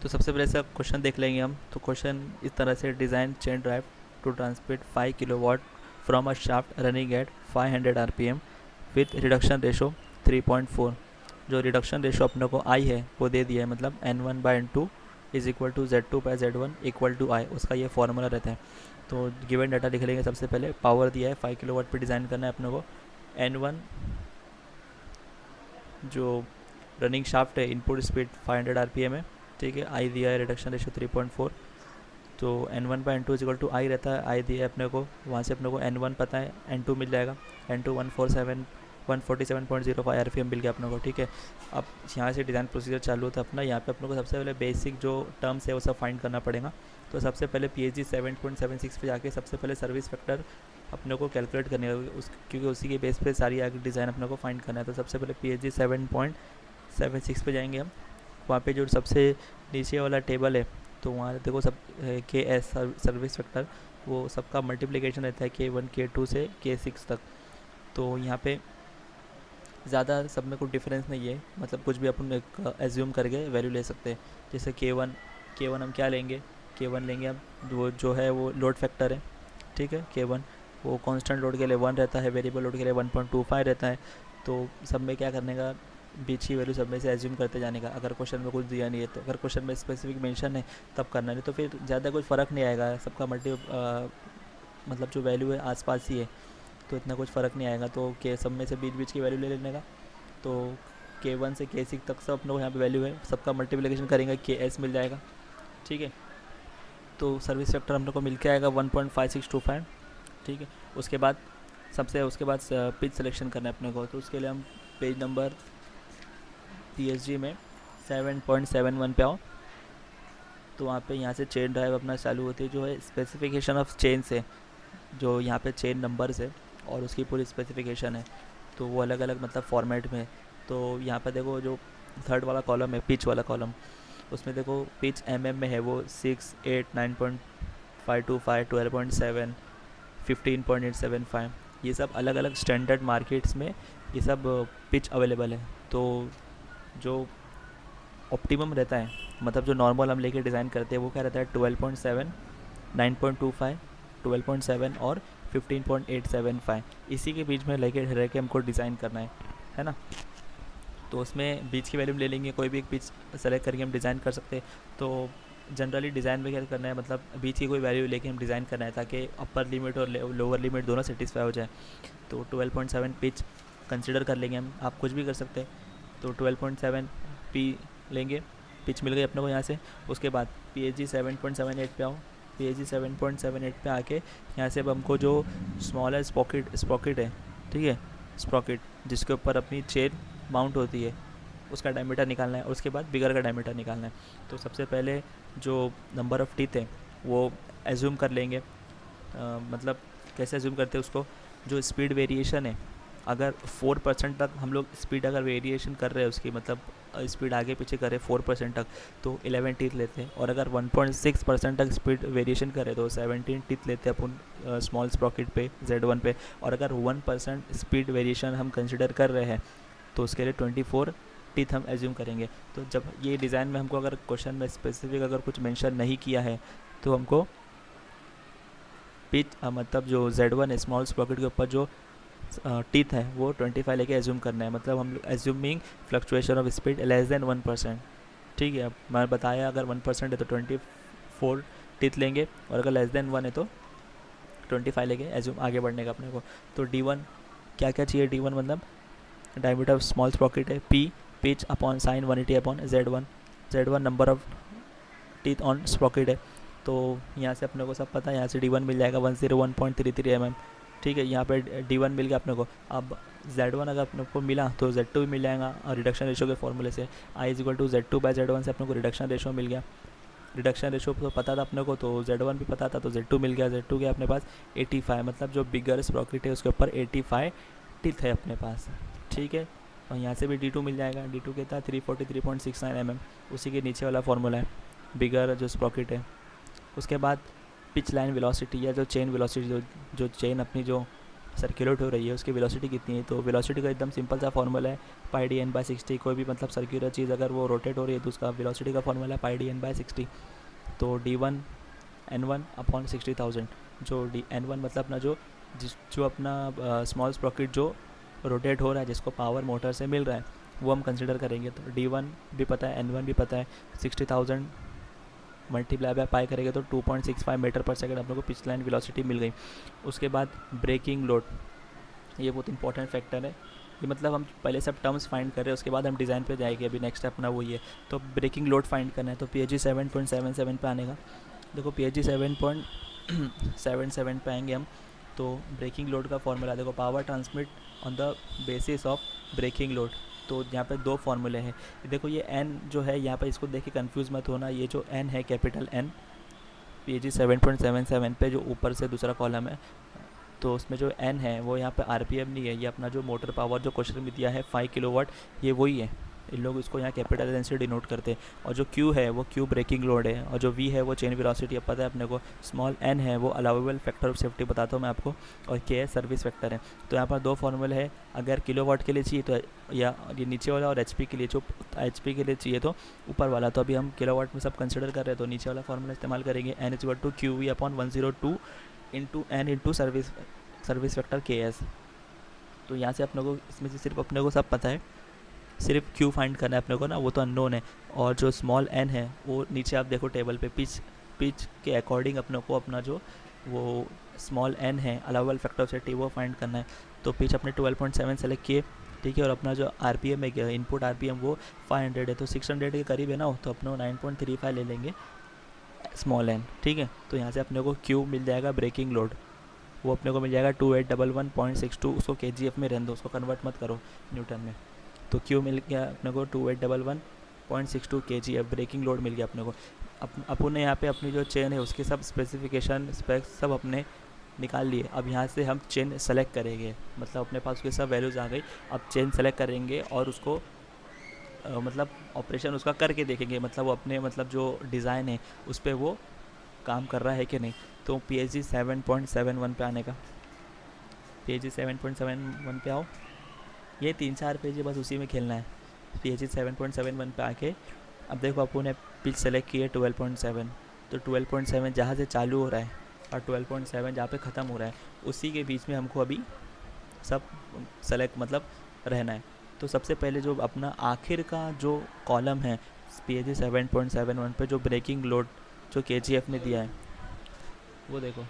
तो सबसे पहले सब क्वेश्चन देख लेंगे हम। तो क्वेश्चन इस तरह से, design chain drive to transmit 5 kilowatt from a shaft running at 500 RPM with reduction ratio 3.4। जो रिडक्शन रेशो अपने को आई है वो दे दिया है, मतलब N1/N2 is equal to Z2/Z1 equal to I, उसका ये फॉर्मूला रहता है। तो गिवन डाटा लिख लेंगे। सबसे पहले पावर दिया है 5 किलोवाट पे डिज़ाइन करना है अपने को। N1 जो रनिंग शाफ्ट है, इनपुट स्पीड 500 आरपीएम है, ठीक है। आई दिया है, रिडक्शन रेशो 3.4। तो N1/N2 इक्वल टू आई रहता है, आई दिया है अपने को, वहाँ से अपने को N1 पता है, N2 मिल जाएगा, N2 147.05 आरपीएम मिल गया अपने को, ठीक है। अब यहाँ से डिज़ाइन प्रोसीजर चालू होता है अपना। यहाँ पे अपने को सबसे पहले बेसिक जो टर्म्स है वो सब फाइंड करना पड़ेगा। तो सबसे पहले PHG 7.76 पे जाके सबसे पहले सर्विस फैक्टर अपने को कैलकुलेट करने का, क्योंकि उसी के बेस पे सारी आगे डिज़ाइन अपने को फाइंड करना है। तो सबसे पहले PHG 7.76 पे जाएंगे हम। वहाँ पे जो सबसे नीचे वाला टेबल है, तो वहाँ देखो सब KS सर्विस फैक्टर, वो सबका मल्टीप्लिकेशन रहता है K1 K2 से K6 तक। तो यहाँ पे ज़्यादा सब में कोई डिफरेंस नहीं है, मतलब कुछ भी अपन एज्यूम करके वैल्यू ले सकते हैं। जैसे K1 हम क्या लेंगे, K1 लेंगे हम, वो जो है वो लोड फैक्टर है, ठीक है। K1 वो कांस्टेंट लोड के लिए 1 रहता है, वेरिएबल लोड के लिए 1.25 रहता है। तो सब में क्या करने का, बीच की वैल्यू सब में से एज्यूम करते जाने का। अगर क्वेश्चन में कुछ दिया नहीं है तो, अगर क्वेश्चन में स्पेसिफिक मेंशन है तब करना, नहीं तो फिर ज़्यादा कुछ फ़र्क नहीं आएगा, सबका मतलब जो वैल्यू है आसपास ही है, तो इतना कुछ फ़र्क नहीं आएगा। तो के सब में से बीच बीच की वैल्यू ले लेने का। तो K1 से K6 तक सब अपने को यहाँ पे वैल्यू है, सबका मल्टीप्लिकेशन करेंगे, KS मिल जाएगा, ठीक है। तो सर्विस फैक्टर हम लोग को मिल के आएगा 1.5625, ठीक है। उसके बाद पिच सिलेक्शन करना है अपने को। तो उसके लिए हम पेज नंबर PHG में 7.71 पे आओ। तो वहाँ पे यहाँ से चेन ड्राइव अपना चालू होती है, जो है स्पेसिफिकेशन ऑफ चेन से, जो यहाँ पे चेन नंबर्स है और उसकी पूरी स्पेसिफिकेशन है, तो वो अलग अलग मतलब फॉर्मेट में है। तो यहाँ पे देखो जो थर्ड वाला कॉलम है, पिच वाला कॉलम, उसमें देखो पिच mm में है, वो 6, 8, 9.525, 12.7, 15.875, ये सब अलग अलग स्टैंडर्ड मार्केट्स में ये सब पिच अवेलेबल है। तो जो ऑप्टिमम रहता है, मतलब जो नॉर्मल हम लेके डिज़ाइन करते हैं, वो क्या रहता है 12.7, 9.25, 12.7 और 15.875, इसी के बीच में लेके रह के हमको डिज़ाइन करना है ना। तो उसमें बीच की वैल्यू ले लेंगे, कोई भी एक बीच सेलेक्ट करके हम डिज़ाइन कर सकते हैं। तो जनरली डिज़ाइन में क्या करना है, मतलब बीच की कोई वैल्यू लेके हम डिज़ाइन करना है, ताकि अपर लिमिट और लोअर लिमिट दोनों सेटिस्फाई हो जाए। तो 12.7 पिच कंसिडर कर लेंगे हम, आप कुछ भी कर सकते हैं। तो 12.7 पी लेंगे, पिच मिल गई अपने को यहाँ से। उसके बाद PHG 7.78 पे आओ। PHG 7.78 पे आके यहाँ से अब हमको जो स्मॉलर स्प्रॉकेट है, ठीक है, स्प्रॉकेट जिसके ऊपर अपनी चेन माउंट होती है, उसका डायमीटर निकालना है। और उसके बाद बिगर का डायमीटर निकालना है। तो सबसे पहले जो नंबर ऑफ़ टीथ है वो एज्यूम कर लेंगे। मतलब कैसे एज्यूम करते हैं उसको, जो स्पीड वेरिएशन है, अगर 4% तक हम लोग स्पीड अगर वेरिएशन कर रहे हैं उसकी, मतलब स्पीड आगे पीछे करें 4% तक, तो 11 टीथ लेते हैं। और अगर 1.6% तक स्पीड वेरिएशन करें तो 17 टीथ लेते हैं अपन स्मॉल स्प्रॉकेट पे, Z1 पे। और अगर 1% स्पीड वेरिएशन हम कंसिडर कर रहे हैं तो उसके लिए 24 टीथ हम एज्यूम करेंगे। तो जब ये डिज़ाइन में हमको अगर क्वेश्चन में स्पेसिफिक अगर कुछ मेंशन नहीं किया है, तो हमको पिच मतलब जो Z1 है स्मॉल स्प्रॉकेट के ऊपर जो टीथ है वो 25 लेके एज्यूम करना है। मतलब हम assuming fluctuation of speed less than 1%, ठीक है। अब मैंने बताया अगर 1% है तो 24 टीथ लेंगे, और अगर लेस देन 1 है तो 25 लेके एज्यूम आगे बढ़ने का अपने को। तो D1 क्या क्या चाहिए, D1 मतलब डायमीटर ऑफ स्मॉल स्प्रॉकेट है, P pitch upon sine 180 upon Z1 number of teeth on Sprocket है। तो यहाँ से अपने को सब पता है, यहाँ से D1 मिल जाएगा 101.33 mm, ठीक है। यहाँ पे D1 मिल गया अपने को। अब Z1 अगर अपने को मिला तो Z2 भी मिल जाएगा, और रिडक्शन रेशो के फॉर्मूले से I is equal to Z2/Z1 से अपने को रिडक्शन रेशो मिल गया। रिडक्शन रेशो तो पता था अपने को, तो Z1 भी पता था, तो Z2 मिल गया। Z2 के अपने पास 85, मतलब जो बिगर स्प्रॉकेट है उसके ऊपर 85 टीथ है अपने पास, ठीक है। और यहाँ से भी D2 मिल जाएगा। D2 के था 343.69 mm, उसी के नीचे वाला फॉर्मूला है, बिगर जो स्प्रॉकेट है। उसके बाद पिच लाइन वेलोसिटी या जो चेन वेलोसिटी, जो चेन अपनी जो सर्कुलेट हो रही है उसकी वेलोसिटी कितनी है। तो वेलोसिटी का एकदम सिंपल सा फॉर्मूला है पाई डी एन बाई 60। कोई भी मतलब सर्कुलर चीज़ अगर वो रोटेट हो रही है तो उसका वेलोसिटी का फॉर्मूला है पाई डी एन बाई 60। तो d1 n1/60,000, जो n1 मतलब अपना जो अपना स्मॉल स्प्रॉकेट जो रोटेट हो रहा है जिसको पावर मोटर से मिल रहा है वो हम कंसिडर करेंगे। तो d1 भी पता है, n1 भी पता है, 60,000 मल्टीप्लाई बाय पाई करेंगे तो 2.65 मीटर पर सेकंड आप लोग को पिच लाइन वेलोसिटी मिल गई। उसके बाद ब्रेकिंग लोड, ये बहुत इंपॉर्टेंट फैक्टर है। ये मतलब हम पहले सब टर्म्स फाइंड कर रहे हैं उसके बाद हम डिज़ाइन पे जाएंगे। अभी नेक्स्ट अपना वही है। तो ब्रेकिंग लोड फाइंड करना है तो PHG 7.77 पे आने का। देखो PHG 7.77 पे आएंगे हम। तो ब्रेकिंग लोड का फॉर्मूला देखो, power transmit on the basis of braking load. तो यहाँ पे दो फार्मूले हैं। देखो ये n जो है यहाँ पे इसको देख के कंफ्यूज मत होना। ये जो n है कैपिटल N PHG 7.77 पे जो ऊपर से दूसरा कॉलम है तो उसमें जो n है वो यहाँ पे RPM नहीं है। ये अपना जो मोटर पावर जो क्वेश्चन में दिया है 5 किलोवाट, ये वही है। इन लोग इसको यहाँ कैपिटल N से डिनोट करते हैं। और जो Q है वो Q ब्रेकिंग लोड है और जो V है वो चेन वेलोसिटी। अब पता है अपने को स्मॉल n है वो अलाउेबल फैक्टर ऑफ सेफ्टी बताता हूँ मैं आपको, और K है सर्विस फैक्टर है। तो यहाँ पर दो फॉर्मूले है। अगर किलोवाट के लिए चाहिए तो या ये नीचे वाला, और HP के लिए, जो HP के लिए चाहिए तो ऊपर वाला। तो अभी हम किलोवाट में सब कंसिडर कर रहे हैं तो नीचे वाला फॉर्मूला इस्तेमाल करेंगे, N=QV/102 into n into service factor KS। तो यहाँ से अपने को इसमें से सिर्फ अपने को सब पता है, सिर्फ Q फाइंड करना है अपने को ना, वो तो अननोन है। और जो स्मॉल n है वो नीचे आप देखो टेबल पे पिच के अकॉर्डिंग अपने को अपना जो वो स्मॉल n है अलाउबल फैक्टर ऑफ सेफ्टी वो फाइंड करना है। तो पिच अपने 12.7 सेलेक्ट किए, ठीक है। और अपना जो RPM है, इनपुट RPM वो 500 है तो 600 के करीब है ना, तो अपने 9.35 ले लेंगे स्मॉल n, ठीक है। तो यहाँ से अपने को Q मिल जाएगा ब्रेकिंग लोड, वो अपने को मिल जाएगा 2811.62। उसको KGF में रहने दो, उसको कन्वर्ट मत करो न्यूटन में। तो Q मिल गया अपने को 2811.62 kgf ब्रेकिंग लोड मिल गया अपने को। अपन ने यहाँ पे अपनी जो चेन है उसके सब स्पेसिफिकेशन स्पेक्स सब अपने निकाल लिए। अब यहाँ से हम चेन सेलेक्ट करेंगे, मतलब अपने पास उसके सब वैल्यूज़ आ गई। अब चेन सेलेक्ट करेंगे और उसको मतलब ऑपरेशन उसका करके देखेंगे, मतलब वो अपने मतलब जो डिज़ाइन है उस पर वो काम कर रहा है कि नहीं। तो PHG 7.71 पे आने का, PHG 7.71 पे आओ। ये 3-4 पेज है बस, उसी में खेलना है। PHG 7.71 पे आके अब देखो अपन ने पिच सेलेक्ट की है 12.7। तो 12.7 जहाँ से चालू हो रहा है और 12.7 जहाँ पे ख़त्म हो रहा है उसी के बीच में हमको अभी सब सेलेक्ट मतलब रहना है। तो सबसे पहले जो अपना आखिर का जो कॉलम है PHG 7.71 पे जो ब्रेकिंग लोड जो KGF ने दिया है वो देखो।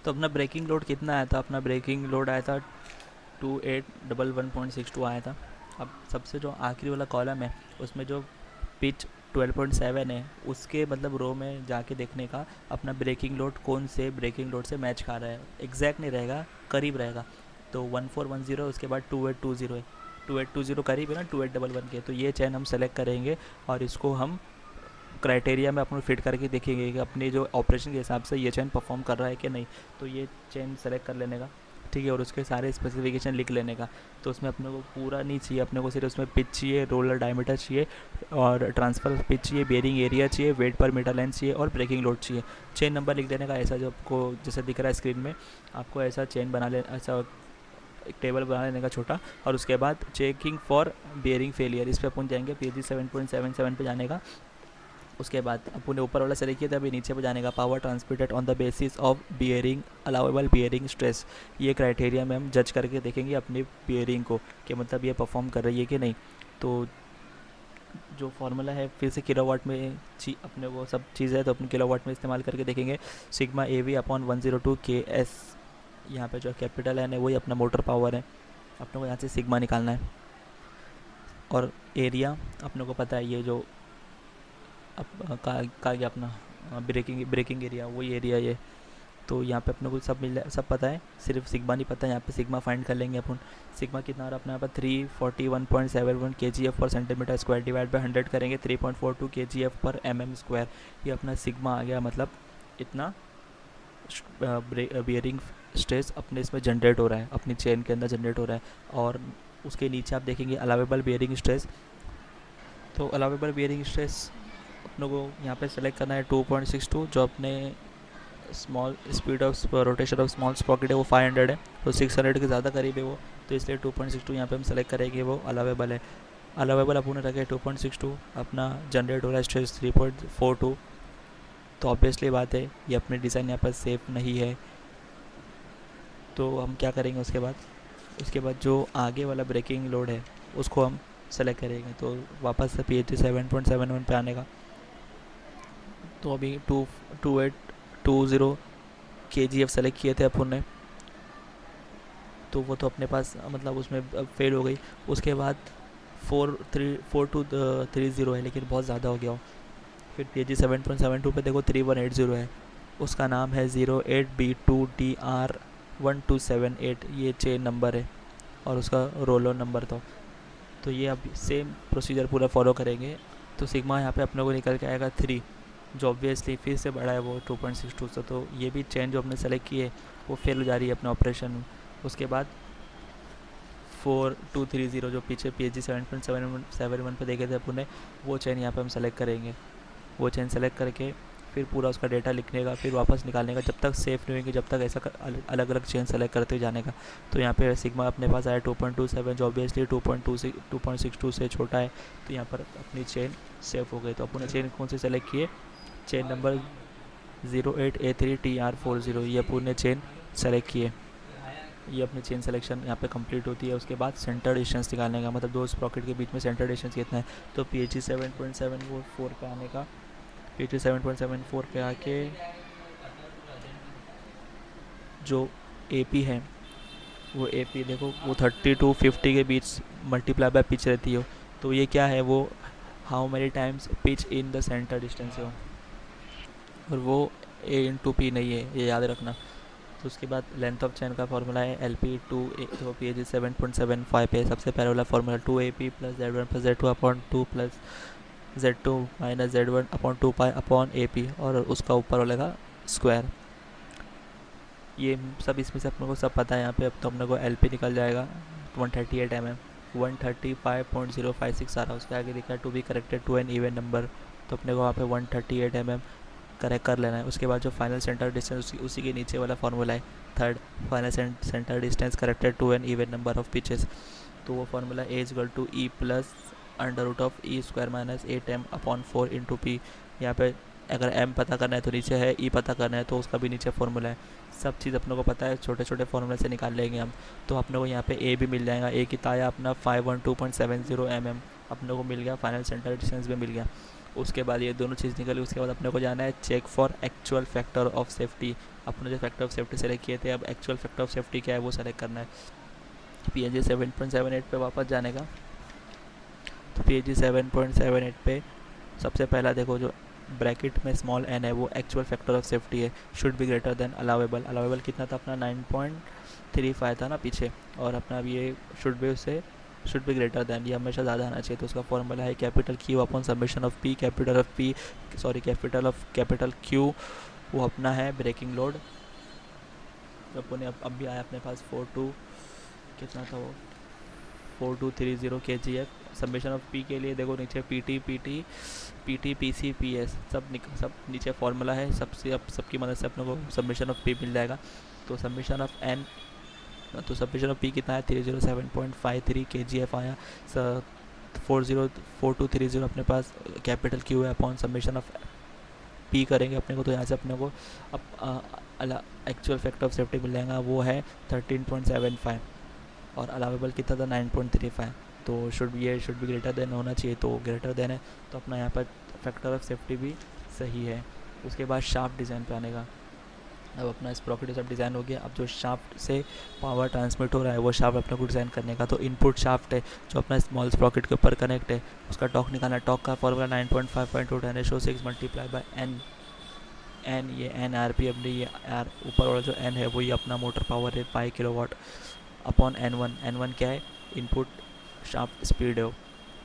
तो अपना ब्रेकिंग लोड कितना आया था, अपना ब्रेकिंग लोड आया था 2811.62 आया था। अब सबसे जो आखिरी वाला कॉलम है उसमें जो पिच 12.7 है उसके मतलब रो में जाके देखने का अपना ब्रेकिंग लोड कौन से ब्रेकिंग लोड से मैच खा रहा है। एग्जैक्ट नहीं रहेगा, करीब रहेगा। तो 1410 उसके बाद 2820 है, 2820 करीब है ना 2811 के। तो ये चैन हम सेलेक्ट करेंगे और इसको हम क्राइटेरिया में अपन फिट करके देखेंगे कि अपने जो ऑपरेशन के हिसाब से ये चेन परफॉर्म कर रहा है कि नहीं। तो ये चेन सेलेक्ट कर लेने का, ठीक है। और उसके सारे स्पेसिफिकेशन लिख लेने का। तो उसमें अपने को पूरा नहीं चाहिए, अपने को सिर्फ उसमें पिच चाहिए, रोलर डायमीटर चाहिए और ट्रांसफ़र पिच चाहिए, बेरिंग एरिया चाहिए, वेट पर मीटर लेंथ चाहिए और ब्रेकिंग लोड चाहिए। चेन नंबर लिख देने का, ऐसा जो आपको जैसे दिख रहा है स्क्रीन में, आपको ऐसा चेन बना ले, ऐसा एक टेबल बना लेने का छोटा। और उसके बाद चेकिंग फॉर बेरिंग फेलियर, इस पर अपन जाएंगे PHG 7.77 पे जाने का। उसके बाद अपन ने ऊपर वाला सेलेक्ट किया था, अभी नीचे पे जाने का power transmitted on the basis of bearing allowable bearing stress. ये क्राइटेरिया में हम जज करके देखेंगे अपनी बियरिंग को कि मतलब ये परफॉर्म कर रही है कि नहीं। तो जो फार्मूला है फिर से किलोवाट में अपने को सब चीज़ है तो अपन किलोवाट में इस्तेमाल करके देखेंगे। सिग्मा AV/102 KS, यहाँ पे जो कैपिटल है वही अपना मोटर पावर है, अपने को यहाँ से सिग्मा निकालना है। और एरिया अपने को पता है, ये जो अब का गया अपना ब्रेकिंग एरिया, वही एरिया ये। तो यहाँ पे अपने को सब पता है, सिर्फ सिग्मा नहीं पता है। यहाँ पे सिग्मा फाइंड कर लेंगे अपन। सिग्मा कितना आ रहा है अपने यहाँ पर 341.71 kgf पर सेंटीमीटर स्क्वायर, डिवाइड बाय 100 करेंगे 3.42 kgf पर mm स्क्वायर। ये अपना सिग्मा आ गया, मतलब इतना बियरिंग स्ट्रेस अपने इसमें जनरेट हो रहा है, अपनी चेन के अंदर जनरेट हो रहा है। और उसके नीचे आप देखेंगे अलाउेबल बियरिंग स्ट्रेस। तो अलाउेबल बियरिंग स्ट्रेस अपने को यहाँ पे सेलेक्ट करना है 2.62, जो अपने small speed of rotation of small Sprocket है वो 500 है, तो 600 के ज़्यादा करीब है वो, तो इसलिए 2.62 यहाँ पे हम सेलेक्ट करेंगे, वो अलावेबल है। अलावेबल अपन ने रखे 2.62, अपना जनरेट हो रहा है स्ट्रेस 3.42, तो ऑब्वियसली बात है ये अपने डिज़ाइन यहाँ पर सेफ नहीं है। तो हम क्या करेंगे उसके बाद जो आगे वाला ब्रेकिंग लोड है उसको हम सेलेक्ट करेंगे, तो वापस से PHG 7.71 पे आने का। तो अभी 2820 KGF सेलेक्ट किए थे अपन ने, तो वो तो अपने पास मतलब उसमें फेल हो गई। उसके बाद 4230 है, लेकिन बहुत ज़्यादा हो गया हो। फिर PHG 7.72 पे देखो 3180 है, उसका नाम है 08B2DR1278, ये चेन नंबर है और उसका रोल ऑन नंबर था। तो ये अब सेम प्रोसीजर पूरा फॉलो करेंगे। तो सिग्मा यहाँ पे अपने को निकल के आएगा 3, जो ऑब्वियसली फिर से बड़ा है वो 2.62 से, तो ये भी चेन जो हमने सेलेक्ट की है वो फेल हो जा रही है अपने ऑपरेशन में। उसके बाद 4230 जो पीछे PHG 7.71 पे देखे थे अपन ने, वो चेन यहाँ पे हम सेलेक्ट करेंगे। वो चेन सेलेक्ट करके फिर पूरा उसका डेटा लिखने का, फिर वापस निकालने का, जब तक सेफ नहीं होंगे जब तक ऐसा अलग अलग चेन सेलेक्ट करते जाने का। तो यहाँ पे सिग्मा अपने पास आया 2.27, जो ऑब्वियसली 2.62 से छोटा है, तो यहाँ पर अपनी चेन सेफ हो गई। तो अपन ने चेन कौन सी सेलेक्ट किए, चेन नंबर 08A3TR40, ये अपन ने चेन सेलेक्ट किए। ये अपनी चेन सिलेक्शन यहाँ पे कंप्लीट होती है। उसके बाद सेंटर डिस्टेंस निकालने का, मतलब दो स्प्रॉकेट के बीच में सेंटर डिस्टेंस कितना है, तो PHG 7.74 पे आने का। PHG 7.74 पे आके जो AP है वो AP देखो वो 30 to 50 के बीच मल्टीप्लाई बाय पिच रहती हो, तो ये क्या है, वो how many times pitch in the centre distance हो, और वो A/P नहीं है, ये याद रखना। तो उसके बाद लेंथ ऑफ चैन का फॉर्मूला है LP2, तो PHG 7.75 पे सबसे पहले वाला formula 2AP plus Z1 plus Z2 upon 2 plus Z2 minus Z1 upon 2 pi upon AP, और उसका ऊपर वाले का स्क्वायर। ये सब इसमें से अपने को सब पता है यहाँ पे। अब तो अपने को LP निकल जाएगा 138 mm, 135.056 आ रहा है। उसके आगे लिखा है to be corrected to an even number, तो अपने को वहाँ पे 138 mm करेक्ट कर लेना है। उसके बाद जो फाइनल सेंटर डिस्टेंस उसी के नीचे वाला फार्मूला है third, final centre distance corrected to an even number of pitches, तो वो formula A = E plus √E² minus 8m upon 4 into P। यहाँ पे अगर M पता करना है तो नीचे है, E पता करना है तो उसका भी नीचे फार्मूला है। सब चीज़ अपने को पता है, छोटे छोटे फार्मूले से निकाल लेंगे हम। तो अपने को यहाँ पे A भी मिल जाएगा, A कितना आया अपना 512.70 mm अपने को मिल गया, फाइनल सेंटर डिस्टेंस भी मिल गया। उसके बाद ये दोनों चीज़ निकली। उसके बाद अपने को जाना है check for actual factor of safety. अपने जो फैक्टर ऑफ सेफ्टी सेलेक्ट किए थे, अब एक्चुअल फैक्टर ऑफ सेफ्टी क्या है वो सेलेक्ट करना है। PHG 7.78 पे वापस जाने का। तो PHG 7.78 पे सबसे पहला देखो जो ब्रैकेट में स्मॉल n है वो एक्चुअल फैक्टर ऑफ सेफ्टी है, should be greater than allowable. Allowable कितना था अपना 9.35 था ना पीछे, और अपना अब ये शुड बी ग्रेटर दैन, ये हमेशा ज़्यादा आना चाहिए। तो उसका फॉर्मूला है capital Q upon summation of P, capital Q वो अपना है ब्रेकिंग लोड। तो अपने अब भी आया अपने पास 42 कितना था वो 4230 KGF। समेशन ऑफ P के लिए देखो नीचे PT PC PS सब नीचे फार्मूला है, सबकी मदद से अपने को समेशन ऑफ P मिल जाएगा। तो समेशन ऑफ P कितना है 307.53 KGF आया। 4230 अपने पास कैपिटल Q है अपॉन समेशन ऑफ P करेंगे अपने को, तो यहाँ से अपने को अब एक्चुअल फैक्टर ऑफ सेफ्टी मिल जाएगा, वो है 13.75, और अलाउेबल कितना था 9.35। तो शुड बी ग्रेटर देन होना चाहिए, तो ग्रेटर देन है, तो अपना यहाँ पर फैक्टर ऑफ सेफ्टी भी सही है। उसके बाद शाफ्ट डिज़ाइन पे आने का। अब अपना स्प्रॉकेट सब डिज़ाइन हो गया। अब जो शाफ्ट से पावर ट्रांसमिट हो रहा है वो शाफ्ट अपने को डिज़ाइन करने का। तो इनपुट शाफ्ट है जो अपना स्मॉल स्प्रॉकेट के ऊपर कनेक्ट है, उसका टॉक निकालना। टॉक का फॉर्मूला 9.5/10⁻⁶ मल्टीप्लाई बाय n। ये n RPM नहीं, ये r ऊपर वाला जो n है वही अपना मोटर पावर है 5 किलोवाट अपॉन n1 क्या है इनपुट शाफ्ट स्पीड है।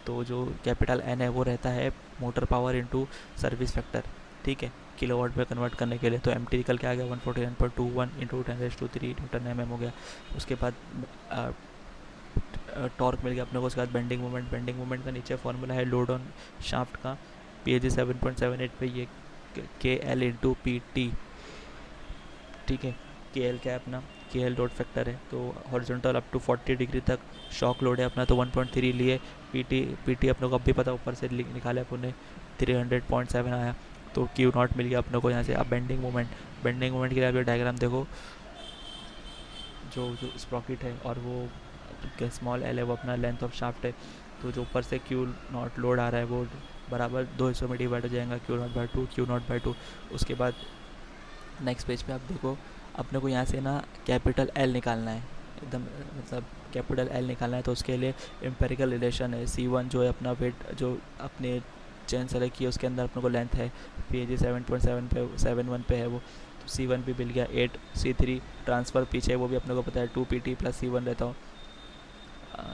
तो जो कैपिटल N है वो रहता है motor power into service factor, ठीक है, किलोवाट में कन्वर्ट करने के लिए। तो MT निकल के आ गया 149.21 इंटू 10⁻³ न्यूटन mm हो गया। उसके बाद टॉर्क मिल गया अपने को। उसके बाद बेंडिंग मोमेंट का नीचे फॉर्मूला है लोड ऑन शाफ्ट का। PHG 7.78 पे ये KL इंटू PT ठीक है। के एल क्या है अपना, के एल लोड फैक्टर है, तो हॉरिजॉन्टल अप टू 40 डिग्री तक शॉक लोड है अपना, तो 1.3 लिए। पी टी अपने को अब भी पता, ऊपर से निकाले अपन ने 300.7 आया, तो क्यू नॉट मिल गया अपने को यहाँ से। अब बेंडिंग मोमेंट के लिए आप ये डायग्राम देखो, जो जो स्प्रॉकेट है और वो स्मॉल एल है वो अपना लेंथ ऑफ शाफ्ट है, तो जो ऊपर से क्यू नॉट लोड आ रहा है वो बराबर 2 हिस्सों में डिवाइड हो जाएगा, Q not by two, Q not by two. उसके बाद नेक्स्ट पेज पे आप देखो, अपने को यहाँ से ना कैपिटल एल निकालना है एकदम, मतलब कैपिटल एल निकालना है, तो उसके लिए एम्पेरिकल रिलेशन है। C1 जो है अपना वेट, जो अपने चेन सेलेक्ट की है उसके अंदर अपने को लेंथ है, PAG 7.7 पे 7.1 पे है वो, तो C1 भी मिल गया। 8 C3 ट्रांसफ़र पीछे वो भी अपने को पता है 2PT प्लस C1 रहता हो,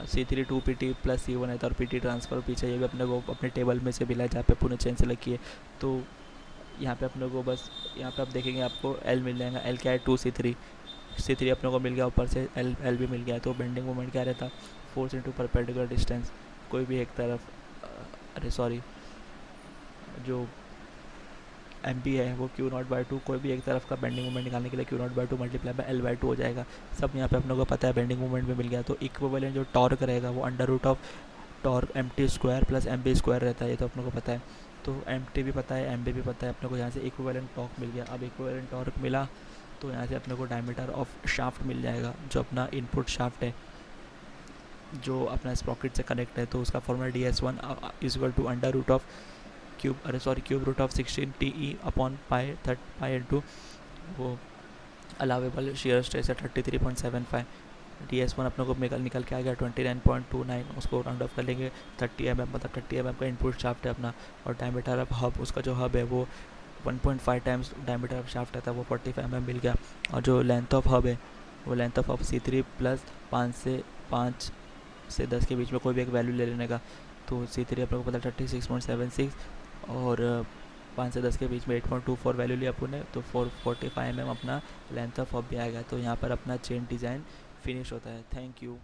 C3 2PT प्लस C1 रहता है, और PT ट्रांसफ़र पीछे ये भी अपने को अपने टेबल में से मिला है जहाँ पे पूरे चेन सेलेक्ट की है। तो यहाँ पे अपने को बस यहाँ पे आप देखेंगे आपको एल मिल जाएगा। एल क्या है 2C3 अपने को मिल गया, ऊपर से एल भी मिल गया। तो बेंडिंग मोमेंट क्या रहता, फोर्स इंटू परपेंडिकुलर डिस्टेंस, कोई भी एक तरफ, अरे सॉरी, जो एम पी है वो क्यू नॉट बाई टू, कोई भी एक तरफ का बेंडिंग मोमेंट निकालने के लिए Q not by two multiply by L by two हो जाएगा। सब यहाँ पे अपने को पता है, बेंडिंग मोमेंट में मिल गया। तो इक्विवेलेंट जो टॉर्क रहेगा वो under root of torque M T square plus M B square रहता है, ये तो अपने को पता है। तो एम टी भी पता है, एम बी भी पता है अपने को, यहाँ से इक्विवेलेंट टॉर्क मिल गया। अब इक्विवेलेंट टॉर्क मिला तो यहाँ से अपने को डायमीटर ऑफ शाफ्ट मिल जाएगा, जो अपना इनपुट शाफ्ट है जो अपना स्प्रॉकेट से कनेक्ट है, तो उसका formula DS1 is equal to under root of cube root of 16TE upon pi into वो अलावेबल शेयर स्ट्रेस है 33.75। DS1 अपने को निकल के आ गया 29.29, उसको राउंड ऑफ कर लेंगे 30 mm, मतलब 30 mm का इनपुट शाफ्ट है अपना। और डायमीटर ऑफ हब, उसका जो हब है वो 1.5 टाइम्स डायमीटर ऑफ शाफ्ट रहता है, वो 45 mm मिल गया। और जो लेंथ ऑफ हब है वो length of hub C3 plus 5 से 10 के बीच में कोई भी एक वैल्यू ले लेने का, तो C3 अपने को पता 36.76, और 5 से 10 के बीच में 8.24 वैल्यू लिया अपन ने, तो 445 mm अपना लेंथ ऑफ हब भी आएगा। तो यहाँ पर अपना चेन डिज़ाइन फिनिश होता है। Thank you.